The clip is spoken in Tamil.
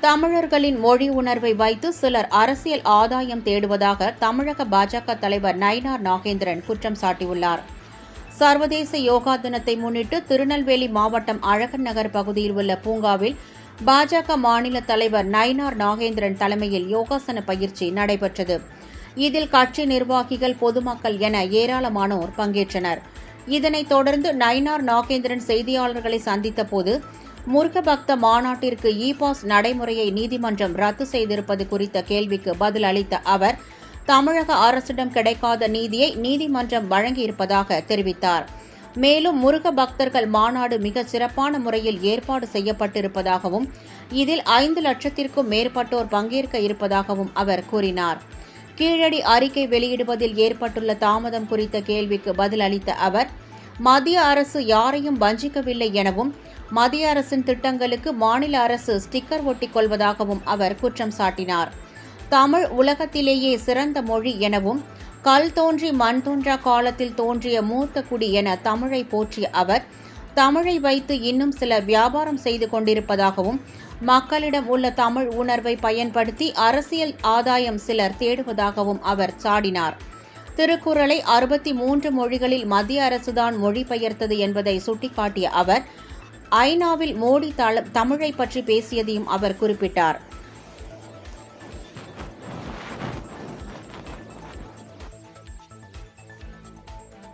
தமிழர்களின் மொழி உணர்வை வைத்து சிலர் அரசியல் ஆதாயம் தேடுவதாக தமிழக பாஜக தலைவர் நயினார் நாகேந்திரன் குற்றம் சாட்டியுள்ளார். சர்வதேச யோகா தினத்தை முன்னிட்டு திருநெல்வேலி மாவட்டம் அழகன் நகர் பகுதியில் உள்ள பூங்காவில் பாஜக மாநில தலைவர் நயினார் நாகேந்திரன் தலைமையில் யோகாசன பயிற்சி நடைபெற்றது. இதில் கட்சி நிர்வாகிகள், பொதுமக்கள் என ஏராளமானோர் பங்கேற்றனர். இதனைத் தொடர்ந்து நயினார் நாகேந்திரன் செய்தியாளர்களை சந்தித்தபோது முருக பக்த மாநாட்டிற்கு இ-பாஸ் நடைமுறையை நீதிமன்றம் ரத்து செய்திருப்பது குறித்த கேள்விக்கு பதில் அளித்த அவர், தமிழக அரசிடம் கிடைக்காத நீதியை நீதிமன்றம் வழங்கியிருப்பதாக தெரிவித்தார். மேலும் முருக பக்தர்கள் மாநாடு மிக சிறப்பான முறையில் ஏற்பாடு செய்யப்பட்டிருப்பதாகவும் இதில் 5 லட்சத்திற்கும் மேற்பட்டோர் பங்கேற்க இருப்பதாகவும் அவர் கூறினார். கீழடி அறிக்கை வெளியிடுவதில் ஏற்பட்டுள்ள தாமதம் குறித்த கேள்விக்கு பதில் அளித்த அவர், மத்திய அரசு யாரையும் வஞ்சிக்கவில்லை எனவும் மத்திய அரசின் திட்டங்களுக்கு மாநில அரசு ஸ்டிக்கர் ஒட்டிக் கொள்வதாகவும் அவர் குற்றம் சாட்டினார். தமிழ் உலகத்திலேயே சிறந்த மொழி எனவும் கல் தோன்றி மண் தோன்றா காலத்தில் தோன்றிய மூத்த குடி என தமிழை போற்றிய அவர், தமிழை வைத்து இன்னும் சிலர் வியாபாரம் செய்து கொண்டிருப்பதாகவும் மக்களிடம் உள்ள தமிழ் உணர்வை பயன்படுத்தி அரசியல் ஆதாயம் சிலர் தேடுவதாகவும் அவர் சாடினார். திருக்குறளை 63 மொழிகளில் மத்திய அரசுதான் மொழிபெயர்த்தது என்பதை சுட்டிக்காட்டிய அவர், ஐநாவில் மோடி தமிழை பற்றி பேசியதையும் அவர் குறிப்பிட்டார்.